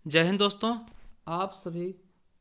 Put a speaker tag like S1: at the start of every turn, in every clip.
S1: जय हिंद दोस्तों। आप सभी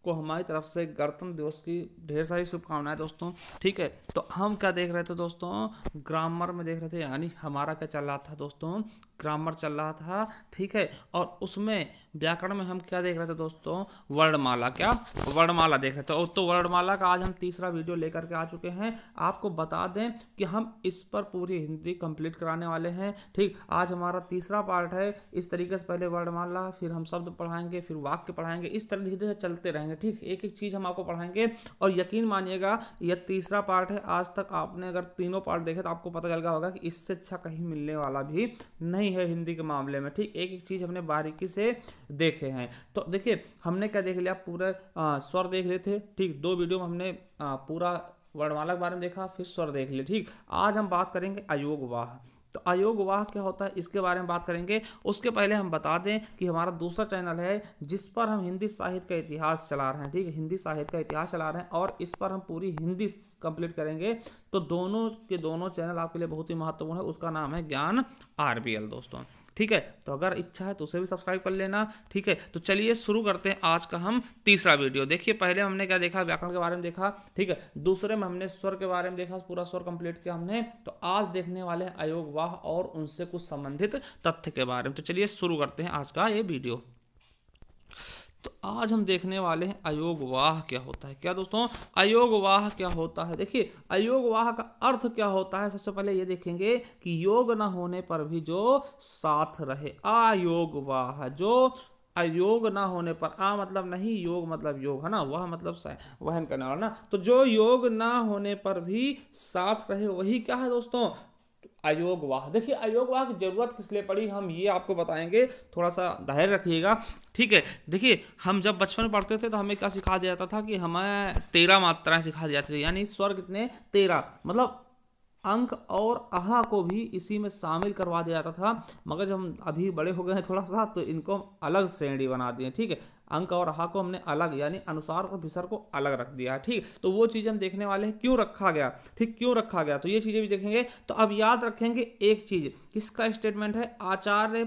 S1: को हमारी तरफ से गणतंत्र दिवस की ढेर सारी शुभकामनाएं दोस्तों। ठीक है, तो हम क्या देख रहे थे दोस्तों, ग्रामर में देख रहे थे, यानी हमारा क्या चल रहा था दोस्तों, ग्रामर चल रहा था। ठीक है, और उसमें व्याकरण में हम क्या देख रहे थे दोस्तों, वर्णमाला। क्या वर्णमाला देख रहे थे। और तो वर्णमाला का आज हम तीसरा वीडियो लेकर के आ चुके हैं। आपको बता दें कि हम इस पर पूरी हिंदी कंप्लीट कराने वाले हैं। ठीक, आज हमारा तीसरा पार्ट है। इस तरीके से पहले वर्णमाला, फिर हम शब्द पढ़ाएंगे, फिर वाक्य पढ़ाएंगे, इस तरह धीरे धीरे चलते रहेंगे। ठीक, एक एक चीज़ हम आपको पढ़ाएंगे और यकीन मानिएगा यह तीसरा पार्ट है। आज तक आपने अगर तीनों पार्ट देखे तो आपको पता चल गया होगा कि इससे अच्छा कहीं मिलने वाला भी नहीं है हिंदी के मामले में। ठीक, एक एक चीज़ हमने बारीकी से देखे हैं। तो देखिए हमने क्या देख लिया, पूरे स्वर देख लिए थे। ठीक, दो वीडियो में हमने पूरा वर्णमाला के बारे में देखा, फिर स्वर देख लिए। ठीक, आज हम बात करेंगे अयोगवाह। तो अयोगवाह क्या होता है इसके बारे में बात करेंगे। उसके पहले हम बता दें कि हमारा दूसरा चैनल है जिस पर हम हिंदी साहित्य का इतिहास चला रहे हैं। ठीक है, हिंदी साहित्य का इतिहास चला रहे हैं और इस पर हम पूरी हिंदी कंप्लीट करेंगे। तो दोनों के दोनों चैनल आपके लिए बहुत ही महत्वपूर्ण है। उसका नाम है ज्ञान RBL दोस्तों। ठीक है, तो अगर इच्छा है तो उसे भी सब्सक्राइब कर लेना। ठीक है, तो चलिए शुरू करते हैं आज का हम तीसरा वीडियो। देखिए पहले हमने क्या देखा, व्याकरण के बारे में देखा। ठीक है, दूसरे में हमने स्वर के बारे में देखा, पूरा स्वर कंप्लीट किया हमने। तो आज देखने वाले हैं अयोगवाह और उनसे कुछ संबंधित तथ्य के बारे में। तो चलिए शुरू करते हैं आज का ये वीडियो। तो आज हम देखने वाले हैं अयोगवाह क्या होता है। क्या दोस्तों, अयोगवाह क्या होता है। देखिए अयोगवाह का अर्थ क्या होता है। सबसे पहले ये देखेंगे कि योग न होने पर भी जो साथ रहे, अयोगवाह। जो अयोग ना होने पर, आ मतलब नहीं, योग मतलब योग है ना, वह मतलब वहन करने वाला ना। तो जो योग ना होने पर भी साथ रहे वही क्या है दोस्तों, अयोगवाह। देखिए अयोगवाह की जरूरत किस लिए पड़ी हम ये आपको बताएंगे, थोड़ा सा धैर्य रखिएगा। ठीक है, देखिए हम जब बचपन में पढ़ते थे तो हमें क्या सिखा दिया जाता था कि हमें 13 मात्राएं सिखा दी जाती थी, यानी स्वर कितने 13, मतलब अंक और आहा को भी इसी में शामिल करवा दिया जाता था। मगर जब हम अभी बड़े हो गए हैं थोड़ा सा, तो इनको हम अलग श्रेणी बना दिए। ठीक है, अंक और आहा को हमने अलग, यानी अनुसार और विसर्ग को अलग रख दिया है। ठीक, तो वो चीज़ हम देखने वाले हैं क्यों रखा गया। ठीक, क्यों रखा गया तो ये चीज़ें भी देखेंगे। तो अब याद रखेंगे एक चीज़, किसका स्टेटमेंट है, आचार्य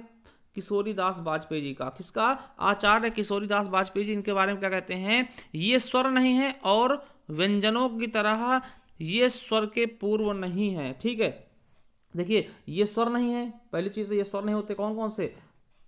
S1: किशोरीदास वाजपेयी जी का। किसका, आचार्य किशोरीदास वाजपेयी जी। इनके बारे में क्या कहते हैं, ये स्वर नहीं है और व्यंजनों की तरह ये स्वर के पूर्व नहीं है। ठीक है, देखिए ये स्वर नहीं है, पहली चीज तो ये स्वर नहीं होते कौन कौन से,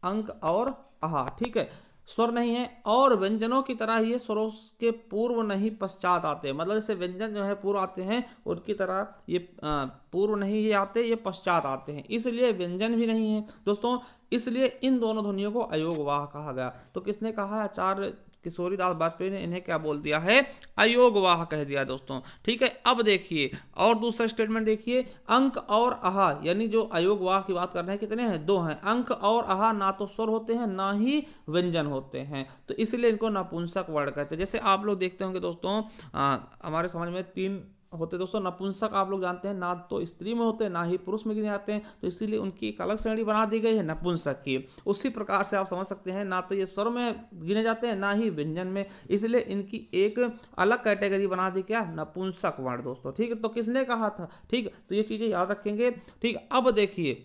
S1: अंक और आहा। ठीक है, स्वर नहीं है और व्यंजनों की तरह ये स्वरों के पूर्व नहीं पश्चात आते, मतलब जैसे व्यंजन जो है पूर्व आते हैं उनकी तरह ये पूर्व नहीं ये आते, ये पश्चात आते हैं, इसलिए व्यंजन भी नहीं है दोस्तों। इसलिए इन दोनों ध्वनियों को अयोगवाह कहा गया। तो किसने कहा, आचार्य किशोरीदास वाजपेयी ने इन्हें क्या बोल दिया है, अयोगवाह कह दिया दोस्तों। ठीक है, अब देखिए और दूसरा स्टेटमेंट देखिए, अंक और आहा, यानी जो अयोगवाह की बात कर रहे हैं कितने हैं, दो हैं। अंक और आहा ना तो स्वर होते हैं ना ही व्यंजन होते हैं, तो इसलिए इनको नपुंसक वर्ण कहते हैं। जैसे आप लोग देखते होंगे दोस्तों, हमारे समझ में तीन होते दोस्तों नपुंसक, आप लोग जानते हैं, ना तो स्त्री में होते हैं ना ही पुरुष में गिने जाते हैं, तो इसीलिए उनकी एक अलग श्रेणी बना दी गई है नपुंसक की। उसी प्रकार से आप समझ सकते हैं, ना तो ये स्वर में गिने जाते हैं ना ही व्यंजन में, इसलिए इनकी एक अलग कैटेगरी बना दी, क्या, नपुंसक वर्ण दोस्तों। ठीक है, तो किसने कहा था। ठीक, तो ये चीजें याद रखेंगे। ठीक, अब देखिए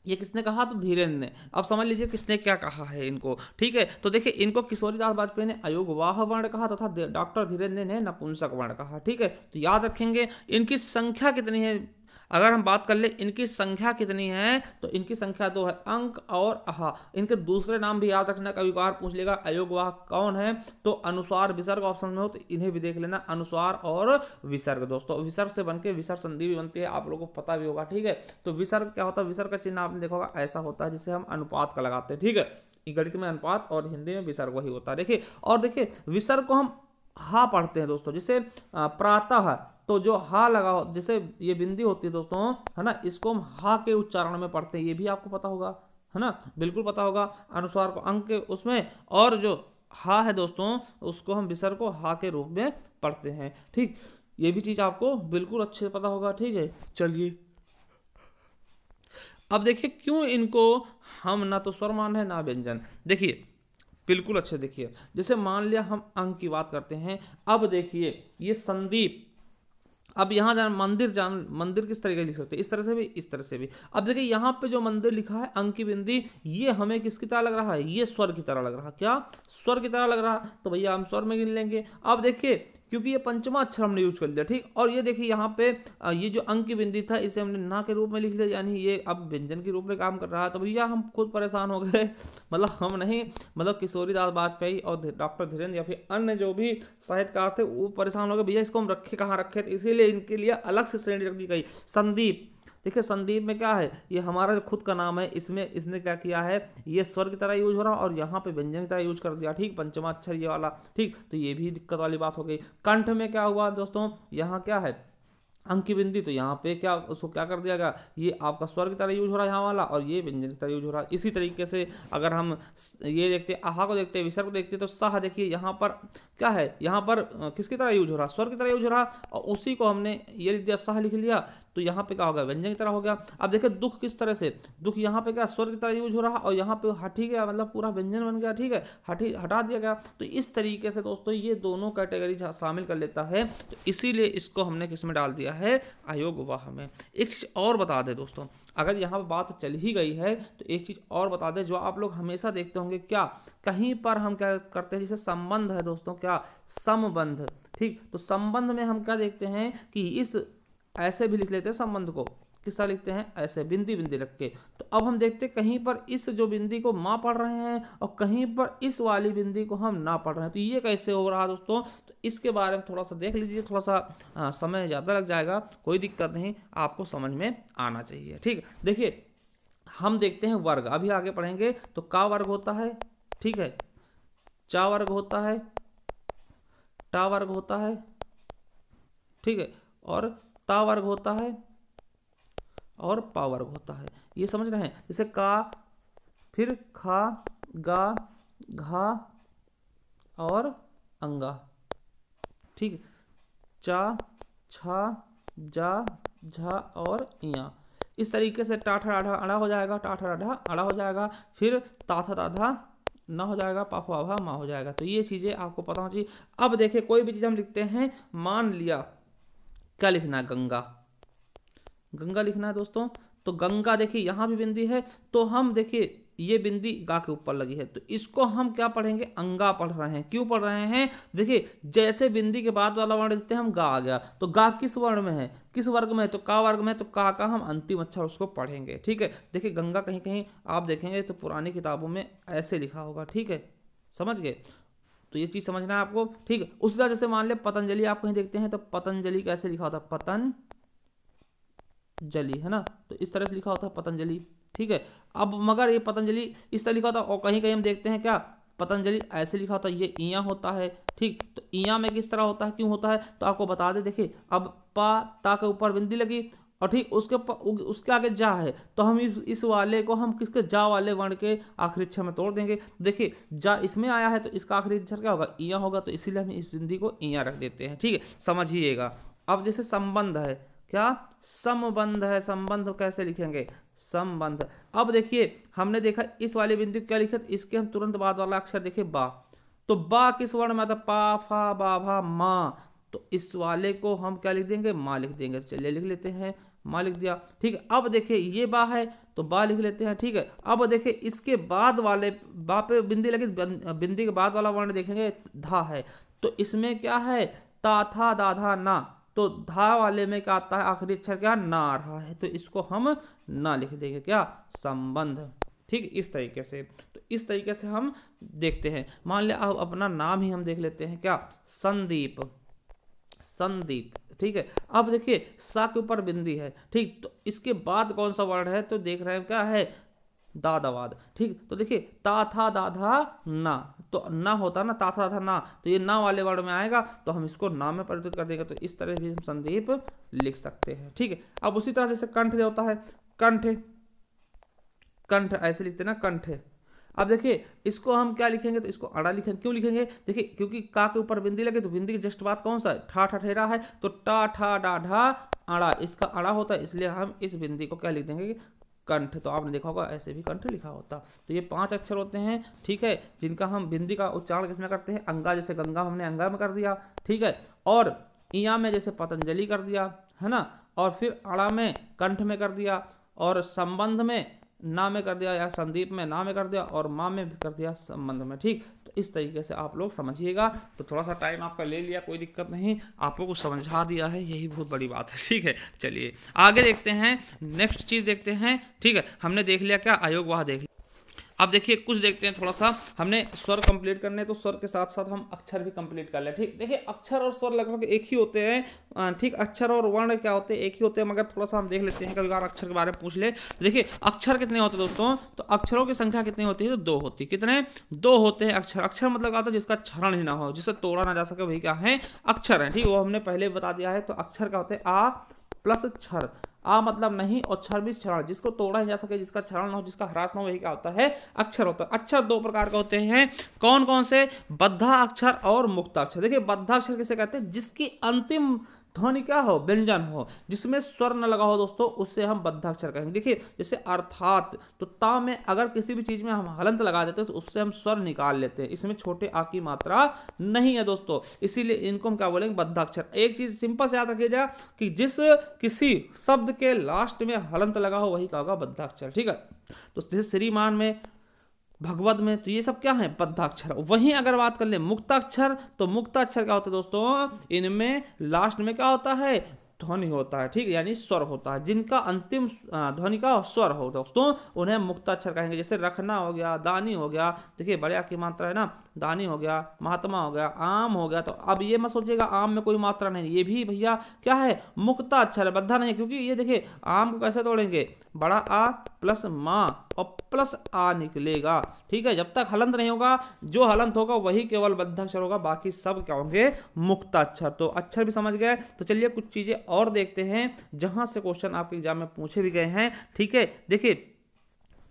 S1: ये किसने कहा, तो धीरेन्द्र ने। अब समझ लीजिए किसने क्या कहा है इनको। ठीक है, तो देखिए इनको किशोरीदास वाजपेयी ने अयोगवाह वर्ण कहा तथा डॉक्टर धीरेन्द्र ने नपुंसक वर्ण कहा। ठीक है, तो याद रखेंगे इनकी संख्या कितनी है। अगर हम बात कर ले इनकी संख्या कितनी है, तो इनकी संख्या 2 है, अंक और आहा। इनके दूसरे नाम भी याद रखना, कभी बार पूछ लेगा अयोगवाह कौन है, तो अनुस्वार विसर्ग ऑप्शन में हो तो इन्हें भी देख लेना, अनुस्वार और विसर्ग दोस्तों। विसर्ग से बनके विसर्ग संधि भी बनती है, आप लोगों को पता भी होगा। ठीक है, तो विसर्ग क्या होता है, विसर्ग का चिन्ह आपने देखा होगा, ऐसा होता है जिसे हम अनुपात का लगाते हैं। ठीक है, गणित में अनुपात और हिंदी में विसर्ग वही होता है। देखिए और देखिए विसर्ग को हम हा पढ़ते हैं दोस्तों, जिसे प्रातः, तो जो हा लगा हो, जैसे ये बिंदी होती है दोस्तों, है ना, इसको हम हा के उच्चारण में पढ़ते हैं, ये भी आपको पता होगा, है ना, बिल्कुल पता होगा। अनुस्वार को अंक के उसमें, और जो हा है दोस्तों उसको हम विसर्ग को हा के रूप में पढ़ते हैं। ठीक, ये भी चीज आपको बिल्कुल अच्छे से पता होगा। ठीक है, चलिए अब देखिए क्यों इनको हम ना तो स्वर मान है ना व्यंजन। देखिए बिल्कुल अच्छे देखिए, जैसे मान लिया हम अंक की बात करते हैं। अब देखिए ये संदीप, अब यहाँ मंदिर किस तरीके लिख सकते हैं, इस तरह से भी, इस तरह से भी। अब देखिए यहाँ पे जो मंदिर लिखा है अंक की बिंदी, ये हमें किसकी तरह लग रहा है, ये स्वर की तरह लग रहा, क्या स्वर की तरह लग रहा, तो भैया हम स्वर में गिन लेंगे। अब देखिए क्योंकि ये पंचमा अक्षर हमने यूज कर लिया, ठीक, और ये देखिए यहाँ पे ये जो अंक की बिंदी था इसे हमने ना के रूप में लिख लिया, यानी ये अब व्यंजन के रूप में काम कर रहा है। तो भैया हम खुद परेशान हो गए मतलब हम नहीं, मतलब किशोरीदास वाजपेयी और डॉक्टर धीरेन्द्र या फिर अन्य जो भी साहित्यकार थे वो परेशान हो गए, भैया इसको हम रखे कहाँ रखे, तो इसीलिए इनके लिए अलग से श्रेणी रख दी गई। संदीप, देखिए संदीप में क्या है, ये हमारा जो खुद का नाम है, इसमें इसने क्या किया है, ये स्वर की तरह यूज हो रहा और यहाँ पे व्यंजन की तरह यूज कर दिया, ठीक, पंचमा अक्षर ये वाला, ठीक, तो ये भी दिक्कत वाली बात हो गई। कंठ में क्या हुआ दोस्तों, यहाँ क्या है अंक की बिंदी, तो यहाँ पे क्या उसको क्या कर दिया गया, ये आपका स्वर की तरह यूज हो रहा है यहाँ वाला, और ये व्यंजन की तरह यूज हो रहा है। इसी तरीके से अगर हम ये देखते आहा को देखते विसर्ग को देखते, तो साह देखिए यहाँ पर क्या है, यहाँ पर किसकी तरह यूज हो रहा, स्वर की तरह यूज हो रहा, और उसी को हमने ये लिख दिया साह लिख लिया, तो यहाँ पे क्या हो गया, व्यंजन की तरह हो गया। अब देखिए दुख किस तरह से, दुख यहाँ पे क्या स्वर की तरह यूज हो रहा और यहाँ पे हटी गया, मतलब पूरा व्यंजन बन गया, ठीक है, हटा दिया गया। तो इस तरीके से दोस्तों ये दोनों कैटेगरी शामिल कर लेता है, तो इसीलिए इसको हमने किस में डाल दिया है, अयोग वाह में। एक चीज और बता दे दोस्तों, अगर यहाँ पर बात चल ही गई है तो एक चीज और बता दे, जो आप लोग हमेशा देखते होंगे, क्या कहीं पर हम क्या करते हैं, जैसे संबंध है दोस्तों, क्या संबंध, ठीक, तो संबंध में हम क्या देखते हैं कि इस ऐसे भी लिख लेते हैं संबंध को, किस तरह लिखते हैं, ऐसे बिंदी बिंदी रख के। तो अब हम देखते हैं कहीं पर इस जो बिंदी को माँ पढ़ रहे हैं और कहीं पर इस वाली बिंदी को हम ना पढ़ रहे हैं, तो ये कैसे हो रहा है दोस्तों, तो इसके बारे में थोड़ा सा देख लीजिए, थोड़ा सा समय ज़्यादा लग जाएगा, कोई दिक्कत नहीं, आपको समझ में आना चाहिए, ठीक। देखिए हम देखते हैं वर्ग, अभी आगे पढ़ेंगे, तो का वर्ग होता है, ठीक है, चा वर्ग होता है, टा वर्ग होता है, ठीक है, और ता वर्ग होता है, और पा वर्ग होता है, ये समझ रहे हैं। जैसे का, फिर खा, गा, घा और अंगा, ठीक, चा, छा, जा, झा और इया, इस तरीके से टाठा आढ़ा अड़ा हो जाएगा, टाठा आढ़ा अड़ा हो जाएगा, फिर ताथा ताधा ना हो जाएगा, पाफा आभा मा हो जाएगा। तो ये चीजें आपको पता होनी चाहिए। अब देखिए कोई भी चीज हम लिखते हैं, मान लिया क्या लिखना है, गंगा, गंगा लिखना है दोस्तों, तो गंगा देखिए यहाँ भी बिंदी है, तो हम देखिए ये बिंदी गा के ऊपर लगी है, तो इसको हम क्या पढ़ेंगे, अंगा पढ़ रहे हैं। क्यों पढ़ रहे हैं, देखिए जैसे बिंदी के बाद वाला वर्ण लिखते हैं हम गा आ गया, तो गा किस वर्ण में है, किस वर्ग में है, तो का वर्ग में, तो का हम अंतिम अक्षर उसको पढ़ेंगे, ठीक है। देखिए गंगा कहीं कहीं आप देखेंगे तो पुरानी किताबों में ऐसे लिखा होगा, ठीक है, समझ गए, तो ये चीज समझना है आपको, ठीक है। उसी तरह जैसे मान लिया पतंजलि, आप कहीं देखते हैं तो पतंजलि कैसे लिखा होता है, पतंजलि, है ना, तो इस तरह से लिखा होता है पतंजलि, ठीक है। अब मगर ये पतंजलि इस तरह लिखा होता है, और कहीं कहीं हम देखते हैं क्या पतंजलि ऐसे लिखा होता है, ये इया होता है, ठीक, तो इया में किस तरह होता है, क्यों होता है, तो आपको बता दे। देखिए अब पा ता के ऊपर बिंदी लगी और ठीक उसके आगे जा है, तो हम इस वाले को हम किसके, जा वाले वर्ण के आखिरी अक्षर में तोड़ देंगे। देखिए जा इसमें आया है तो इसका आखिरी अक्षर क्या होगा, इया होगा, तो इसीलिए हम इस बिंदी को इया रख देते हैं, ठीक है, समझिएगा। अब जैसे संबंध है, क्या संबंध है, संबंध कैसे लिखेंगे, संबंध। अब देखिए हमने देखा इस वाले बिंदु क्या लिखा, इसके हम तुरंत बाद वाला अक्षर देखे बा, तो बा किस वर्ण में आता, पा फा बा भा मा, तो इस वाले को हम क्या लिख देंगे, माँ लिख देंगे। चलिए लिख लेते हैं, माँ लिख दिया, ठीक है। अब देखिए ये बा है तो बा लिख लेते हैं, ठीक है। अब देखिए इसके बाद वाले बा पे बिंदी लगी, बिंदी के बाद वाला वर्ण देखेंगे धा है, तो इसमें क्या है, ता था दाधा ना, तो धा वाले में क्या आता है, आखिरी अक्षर क्या, ना आ रहा है, तो इसको हम ना लिख देंगे, क्या, संबंध, ठीक, इस तरीके से। तो इस तरीके से हम देखते हैं। मान लिया अब अपना नाम ही हम देख लेते हैं, क्या, संदीप, संदीप, ठीक है। अब देखिए सा के ऊपर बिंदी है, ठीक, तो इसके बाद कौन सा वर्ड है, तो देख रहे हैं क्या है, दादावाद, ठीक, तो देखिए ता था दाधा ना, तो ना होता ना, ता था ना, तो ये ना वाले वर्ड में आएगा, तो हम इसको ना में परिवर्तित कर देंगे, तो इस तरह भी हम संदीप लिख सकते हैं, ठीक है। अब उसी तरह जैसे कंठ होता है, कंठ, कंठ ऐसे लिखते हैं ना, कंठ। अब देखिए इसको हम क्या लिखेंगे, तो इसको अड़ा लिखेंगे, क्यों लिखेंगे, देखिए क्योंकि का के ऊपर बिंदी लगे, तो बिंदी के जस्ट बाद कौन सा है, ठा ठठेरा है, तो टा ठा डा ढा अड़ा, इसका अड़ा होता है, इसलिए हम इस बिंदी को क्या लिख देंगे, कंठ। तो आपने देखा होगा ऐसे भी कंठ लिखा होता। तो ये 5 अक्षर होते हैं, ठीक है, जिनका हम बिंदी का उच्चारण किसमें करते हैं, अंगा, जैसे गंगा हमने अंगा में कर दिया, ठीक है। और इया में जैसे पतंजलि कर दिया, है ना, और फिर अड़ा में कंठ में कर दिया, और संबंध में ना में कर दिया, या संदीप में ना में कर दिया, और माँ में भी कर दिया संबंध में। ठीक, तो इस तरीके से आप लोग समझिएगा। तो थोड़ा सा टाइम आपका ले लिया, कोई दिक्कत नहीं, आपको कुछ समझा दिया है, यही बहुत बड़ी बात है। ठीक है, चलिए आगे देखते हैं, नेक्स्ट चीज़ देखते हैं। ठीक है, हमने देख लिया क्या, अयोगवाह देख लिया। अब देखिए कुछ देखते हैं थोड़ा सा, हमने स्वर कंप्लीट करने, तो स्वर के साथ साथ हम अक्षर भी कंप्लीट कर ले। ठीक, देखिए अक्षर और स्वर लगभग एक ही होते हैं। ठीक, अक्षर और वर्ण क्या होते हैं, एक ही होते हैं, मगर थोड़ा सा हम देख लेते हैं, कभी बार अक्षर के बारे में पूछ ले। तो देखिए अक्षर कितने होते हैं दोस्तों, तो अक्षरों की संख्या कितनी होती है, तो 2 होती है। कितने, 2 होते हैं अक्षर। अक्षर मतलब क्या होता है, जिसका क्षरण ही ना हो, जिसे तोड़ा ना जा सके, वही क्या है, अक्षर है। ठीक, वो हमने पहले बता दिया है। तो अक्षर क्या होते हैं, आ प्लस क्षर, आ मतलब नहीं, और क्षर भी क्षरण, जिसको तोड़ा ही जा सके, जिसका क्षरण हो, जिसका ह्रास ना हो, वही क्या होता है, अक्षर होता है। अक्षर 2 प्रकार के होते हैं, कौन कौन से, बद्धाक्षर और मुक्ताक्षर। देखिए बद्धाक्षर किसे कहते हैं, जिसकी अंतिम ध्वनि क्या हो, व्यंजन हो, जिसमें स्वर न लगा हो दोस्तों, उससे हम बद्धाक्षर कहेंगे। देखिए जैसे अर्थात, तो ता में अगर किसी भी चीज में हम हलंत लगा देते हैं तो उससे हम स्वर निकाल लेते हैं, इसमें छोटे आ की मात्रा नहीं है दोस्तों, इसीलिए इनको हम क्या बोलेंगे, बद्धाक्षर। एक चीज सिंपल से याद रखिएगा कि जिस किसी शब्द के लास्ट में हलंत लगा हो, वही क्या होगा, बद्धाक्षर। ठीक है, तो जैसे श्रीमान में, भगवत में, तो ये सब क्या है, बद्धाक्षर। वहीं अगर बात कर ले मुक्ताक्षर, तो मुक्ताक्षर क्या होता है दोस्तों, इनमें लास्ट में क्या होता है, ध्वनि होता है। ठीक, यानी स्वर होता है, जिनका अंतिम ध्वनि का स्वर हो दोस्तों, उन्हें मुक्ताक्षर कहेंगे। जैसे रखना हो गया, दानी हो गया, देखिए बड़े आ की मात्रा है ना, दानी हो गया, महात्मा हो गया, आम हो गया। तो अब ये मत सोचिएगा आम में कोई मात्रा नहीं, ये भी भैया क्या है, मुक्ताक्षर है, बद्धा नहीं है। क्योंकि ये देखिए आम को कैसे तोड़ेंगे, बड़ा आ प्लस माँ और प्लस आ निकलेगा। ठीक है, जब तक हलंत नहीं होगा, जो हलंत होगा वही केवल बद्धाक्षर होगा, बाकी सब क्या होंगे, मुक्ताक्षर। तो अक्षर भी समझ गए। तो चलिए कुछ चीजें और देखते हैं जहां से क्वेश्चन आपके एग्जाम में पूछे भी गए हैं। ठीक है, देखिए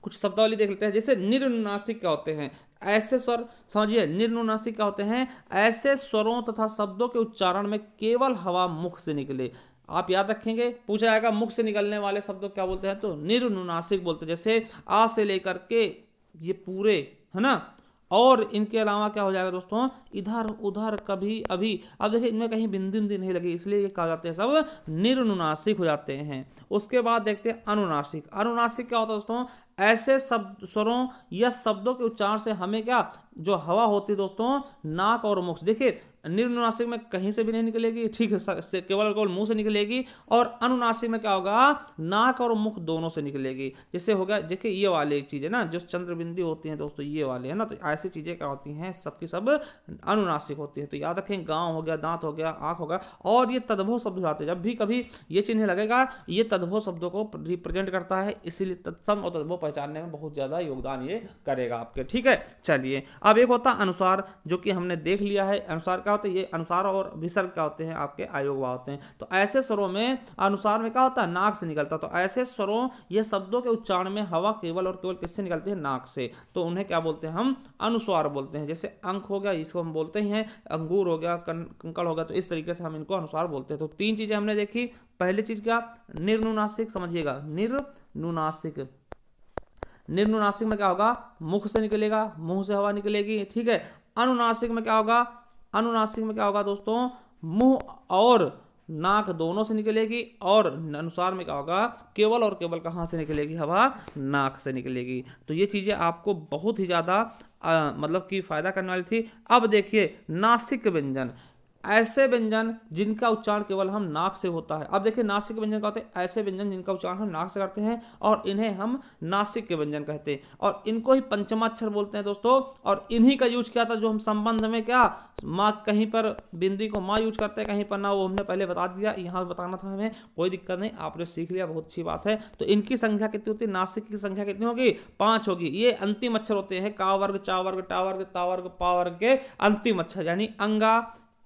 S1: कुछ शब्दावली देख लेते हैं। जैसे निर्नुनासिक क्या होते हैं, ऐसे स्वर, समझिए निर्नुनासिक क्या होते हैं, ऐसे स्वरों तथा शब्दों के उच्चारण में केवल हवा मुख से निकले। आप याद रखेंगे, पूछा जाएगा मुख से निकलने वाले शब्दों क्या बोलते हैं, तो निर्नुनासिक बोलते हैं। जैसे आ से लेकर के ये पूरे, है ना, और इनके अलावा क्या हो जाएगा दोस्तों, इधर उधर कभी अभी। अब देखिए इनमें कहीं बिंदी बिंदी नहीं लगी, इसलिए ये कहा जाते हैं सब निर्नुनासिक हो जाते हैं। उसके बाद देखते हैं अनुनासिक। अनुनासिक क्या होता है दोस्तों, ऐसे शब्द, स्वरों या शब्दों के उच्चारण से हमें क्या, जो हवा होती है दोस्तों, नाक और मुख। देखिए निर्नुनासिक में कहीं से भी नहीं निकलेगी, ठीक है, केवल केवल मुंह से निकलेगी। और अनुनासिक में क्या होगा, नाक और मुख दोनों से निकलेगी। जैसे हो गया, देखिए ये वाले चीज है ना, जो चंद्रबिंदी होती है दोस्तों, ये वाले है ना, तो ऐसी चीजें क्या होती हैं, सबकी सब अनुनासिक होती है। तो याद रखें, गांव हो गया, दांत हो गया, आंख हो गया, और ये तद्भव शब्द हो जाते हैं। जब भी कभी ये चिन्ह लगेगा, ये तद्भव शब्दों को रिप्रेजेंट करता है, इसीलिए तत्सम और तद्भव पहचानने में बहुत ज्यादा योगदान ये करेगा आपके। ठीक है, चलिए अब एक होता है अनुसार, जो कि हमने देख लिया है। अनुसार क्या होता है, ये अनुसार और विसर्ग क्या होते हैं, आपके अयोगवाह होते हैं। तो ऐसे स्वरों में, अनुसार में क्या होता है, नाक से निकलता है। तो ऐसे स्वरों या शब्दों के उच्चारण में हवा केवल और केवल किससे निकलती है, नाक से। तो उन्हें क्या बोलते हैं, हम अनुस्वार बोलते हैं। जैसे अंक हो गया, इसको हम बोलते ही हैं, अंगूर हो गया, कंकड़ हो गया, तो इस तरीके से हम इनको अनुस्वार बोलते हैं। तो 3 चीजें हमने देखी। पहली चीज क्या, निर्नुनासिक, समझिएगा निर्नुनासिक। निर्नुनासिक में क्या होगा, मुख से निकलेगा, मुंह से हवा निकलेगी। ठीक है, अनुनासिक में क्या होगा, अनुनासिक में क्या होगा दोस्तों, मुंह और नाक दोनों से निकलेगी। और अनुसार में क्या होगा, केवल और केवल कहाँ से निकलेगी, हवा नाक से निकलेगी। तो ये चीजें आपको बहुत ही ज्यादा मतलब कि फायदा करने वाली थी। अब देखिए नासिक व्यंजन, ऐसे व्यंजन जिनका उच्चारण केवल हम नाक से होता है। अब देखिए नासिक व्यंजन क्या होते हैं, ऐसे व्यंजन जिनका उच्चारण हम नाक से करते हैं, और इन्हें हम नासिक के व्यंजन कहते हैं। और इनको ही पंचमाक्षर बोलते हैं दोस्तों। और इन्हीं का यूज किया था, जो हम संबंध में क्या, माँ कहीं पर बिंदी को माँ यूज करते हैं, कहीं पर ना, वो हमने पहले बता दिया, यहाँ बताना था हमें, कोई दिक्कत नहीं, आपने सीख लिया, बहुत अच्छी बात है। तो इनकी संख्या कितनी होती है, नासिक की संख्या कितनी होगी, 5 होगी। ये अंतिम अक्षर होते हैं, का वर्ग, चा वर्ग, टा वर्ग, ता वर्ग, पा वर्ग के अंतिम अक्षर, यानी अंगा,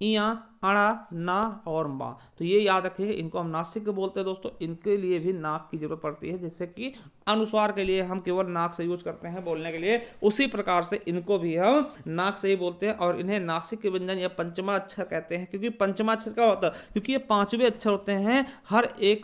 S1: इया, अड़ा, ना और मा। तो ये याद रखिए, इनको हम नासिक बोलते हैं दोस्तों। इनके लिए भी नाक की जरूरत पड़ती है, जैसे कि अनुस्वार के लिए हम केवल नाक से यूज करते हैं बोलने के लिए, उसी प्रकार से इनको भी हम नाक से ही बोलते हैं। और इन्हें नासिक के व्यंजन या पंचमा अक्षर कहते हैं। क्योंकि पंचमा अक्षर क्या होता है, क्योंकि ये 5वें अक्षर होते हैं हर एक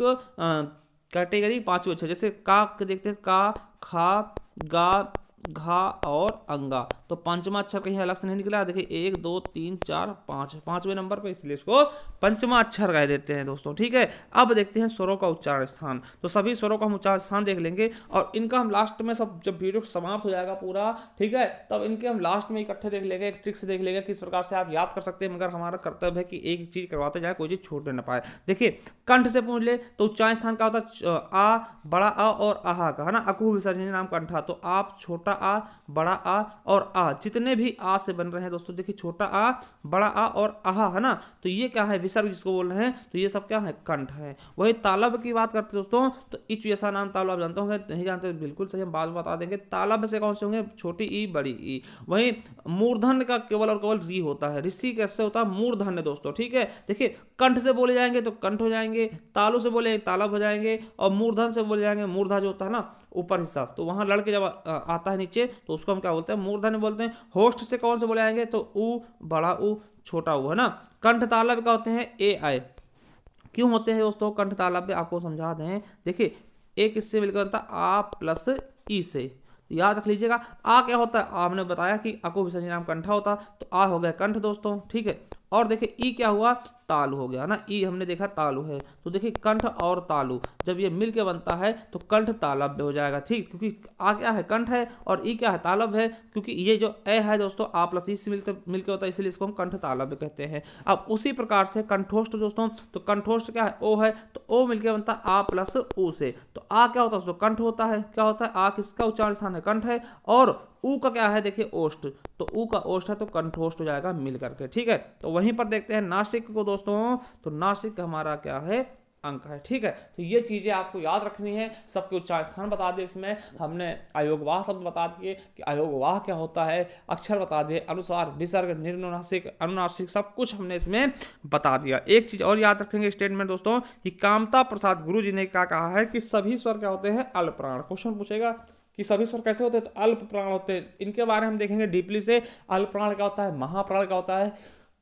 S1: कैटेगरी, 5वें अक्षर। जैसे का देखते हैं, का, खा, गा, घा और अंगा। तो पंचमा अक्षर कहीं अलग से नहीं निकला, देखिए 1 2 3 4 5, पांचवें नंबर पे, इसलिए इसको पंचमा अक्षर कह देते हैं दोस्तों। ठीक है, अब देखते हैं स्वरों का उच्चारण स्थान। तो सभी स्वरों का हम उच्चारण स्थान देख लेंगे और इनका हम लास्ट में, सब जब वीडियो समाप्त हो जाएगा पूरा, ठीक है, तब इनके हम लास्ट में इकट्ठे देख लेंगे, एक ट्रिक से देख लेंगे किस प्रकार से आप याद कर सकते हैं। मगर हमारा कर्तव्य है कि एक एक चीज करवाते जाए, कोई चीज छूटने न पाए। देखिए कंठ से पूछ ले तो उच्चारण स्थान क्या होता है, आ, बड़ा आ और आहा का, है ना, अकु विसर्जनी नाम कंठा। तो आप छोटा आ, बड़ा आ और आ, जितने भी आ से बन रहे हैं दोस्तों, देखिए छोटा आ, बड़ा आ और आहा, है ना, तो ये क्या है, विसर्ग जिसको बोल रहे हैं, तो ये सब क्या है, कंठ है। वही तालब की बात करते हैं दोस्तों, तो इच जैसा नाम तालब आप जानते होंगे, नहीं जानते बिल्कुल सही, हम बाद में बता देंगे। तालब से कौन से होंगे, छोटी ई, बड़ी ई। वही मूर्धन्य का केवल और केवल री होता है, ऋषि कैसे होता है, मूर्धन्य दोस्तों। ठीक है, देखिए कंठ से बोले जाएंगे तो कंठ हो जाएंगे, तालु से बोले तालब हो जाएंगे, और मूर्धन से बोले जाएंगे, मूर्धा जो होता है ना ऊपर हिस्सा, तो वहां लड़के जब आता है नीचे तो उसको हम क्या बोलते हैं, मूर्धन्य बोलते हैं। होस्ट से कौन से बोले जाएंगे, तो ऊ, बड़ा ऊ, छोटा ऊ, है ना। कंठ तालब का होते हैं ए आए। क्यों होते हैं दोस्तों कंठ तालब में, आपको समझा दें। देखिए एक इससे मिलकर बनता आ प्लस ई से, याद रख लीजिएगा। आ क्या होता है, आपने बताया कि अको विसर्जनी नाम कंठा होता, तो आ हो गया कंठ दोस्तों। ठीक है, और देखिए ई क्या हुआ, तालु हो गया ना, ई हमने देखा तालु है, तो देखिए कंठ और तालु जब ये मिलके बनता है तो कंठ तालव्य हो जाएगा। ठीक, क्योंकि आ क्या है, कंठ है, और ई क्या है, तालव्य है, क्योंकि ये जो ए है दोस्तों आ प्लस ई से मिलकर होता है, इसलिए इसको हम कंठ तालव्य कहते हैं। अब उसी प्रकार से कंठोष्ठ दोस्तों, तो कंठोष्ठ क्या है, ओ है, तो ओ मिलकर बनता है आ प्लस ऊ से। तो आ क्या होता है दोस्तों, कंठ होता है। क्या होता है, आ किसका उच्चारण स्थान है, कंठ है, और ऊ का क्या है, देखिए ओष्ठ, तो ऊ का ओष्ठ है, तो कंठोष्ठ हो जाएगा मिल करके। ठीक है, तो वहीं पर देखते हैं नासिक को दोस्तों, तो नासिक हमारा क्या है, अंक है। ठीक है, तो ये चीजें आपको याद रखनी है। सबके उच्चारण स्थान बता दिए, इसमें हमने अयोगवाह शब्द बता दिए कि अयोगवाह क्या होता है, अक्षर बता दिए, अनुस्वार, विसर्ग, निर्नुनासिक, अनुनासिक, सब कुछ हमने इसमें बता दिया। एक चीज और याद रखेंगे स्टेटमेंट दोस्तों, कि कामता प्रसाद गुरु जी ने क्या कहा है कि सभी स्वर क्या होते हैं, अल्प प्राण। क्वेश्चन पूछेगा कि सभी स्वर कैसे होते हैं, तो अल्प प्राण होते हैं। इनके बारे में हम देखेंगे डीपली से, अल्प प्राण क्या होता है, महाप्राण क्या होता है।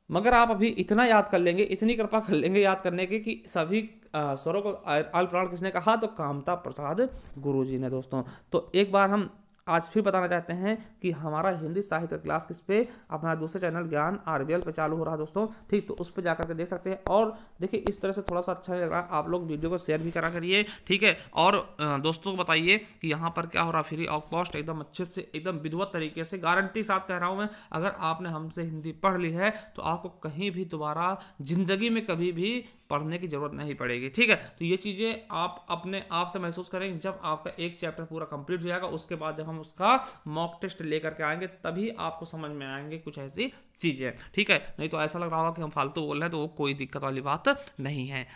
S1: मगर आप अभी इतना याद कर लेंगे, इतनी कृपा कर लेंगे याद करने की, कि सभी स्वरों को अल्प प्राण किसने कहा, तो कामता प्रसाद गुरुजी ने दोस्तों। तो एक बार हम आज फिर बताना चाहते हैं कि हमारा हिंदी साहित्य क्लास किस पे, अपना दूसरे चैनल ज्ञान आरबीएल पे चालू हो रहा है दोस्तों। ठीक, तो उस पर जाकर के देख सकते हैं। और देखिए इस तरह से थोड़ा सा अच्छा लग रहा है, आप लोग वीडियो को शेयर भी करा करिए। ठीक है, और दोस्तों को बताइए कि यहाँ पर क्या हो रहा है, फ्री ऑफ कॉस्ट, एकदम अच्छे से, एकदम विधिवत तरीके से, गारंटी साथ कह रहा हूँ मैं, अगर आपने हमसे हिंदी पढ़ ली है तो आपको कहीं भी दोबारा जिंदगी में कभी भी पढ़ने की जरूरत नहीं पड़ेगी। ठीक है, तो ये चीजें आप अपने आप से महसूस करेंगे जब आपका एक चैप्टर पूरा कंप्लीट हो जाएगा। उसके बाद जब हम उसका मॉक टेस्ट लेकर के आएंगे, तभी आपको समझ में आएंगे कुछ ऐसी चीजें। ठीक है, नहीं तो ऐसा लग रहा होगा कि हम फालतू बोल रहे हैं, तो वो कोई दिक्कत वाली बात नहीं है।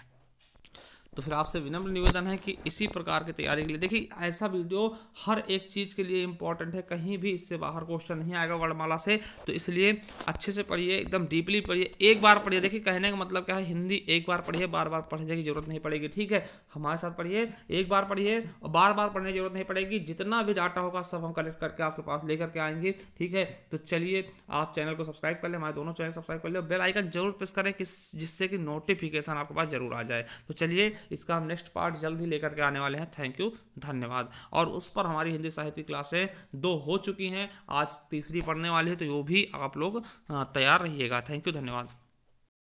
S1: तो फिर आपसे विनम्र निवेदन है कि इसी प्रकार की तैयारी के लिए, देखिए ऐसा वीडियो हर एक चीज़ के लिए इंपॉर्टेंट है, कहीं भी इससे बाहर क्वेश्चन नहीं आएगा वर्णमाला से। तो इसलिए अच्छे से पढ़िए, एकदम डीपली पढ़िए, एक बार पढ़िए। देखिए कहने का मतलब क्या है, हिंदी एक बार पढ़िए, बार बार पढ़ने की जरूरत नहीं पड़ेगी। ठीक है, हमारे साथ पढ़िए, एक बार पढ़िए और बार बार पढ़ने की जरूरत नहीं पड़ेगी। जितना भी डाटा होगा सब हम कलेक्ट करके आपके पास लेकर के आएंगे। ठीक है, तो चलिए आप चैनल को सब्सक्राइब कर लें, हमारे दोनों चैनल सब्सक्राइब कर ले, बेल आइकन जरूर प्रेस करें जिससे कि नोटिफिकेशन आपके पास जरूर आ जाए। तो चलिए इसका हम नेक्स्ट पार्ट जल्द ही लेकर के आने वाले हैं। थैंक यू, धन्यवाद। और उस पर हमारी हिंदी साहित्य क्लासें 2 हो चुकी हैं, आज तीसरी पढ़ने वाली है, तो वो भी आप लोग तैयार रहिएगा। थैंक यू, धन्यवाद।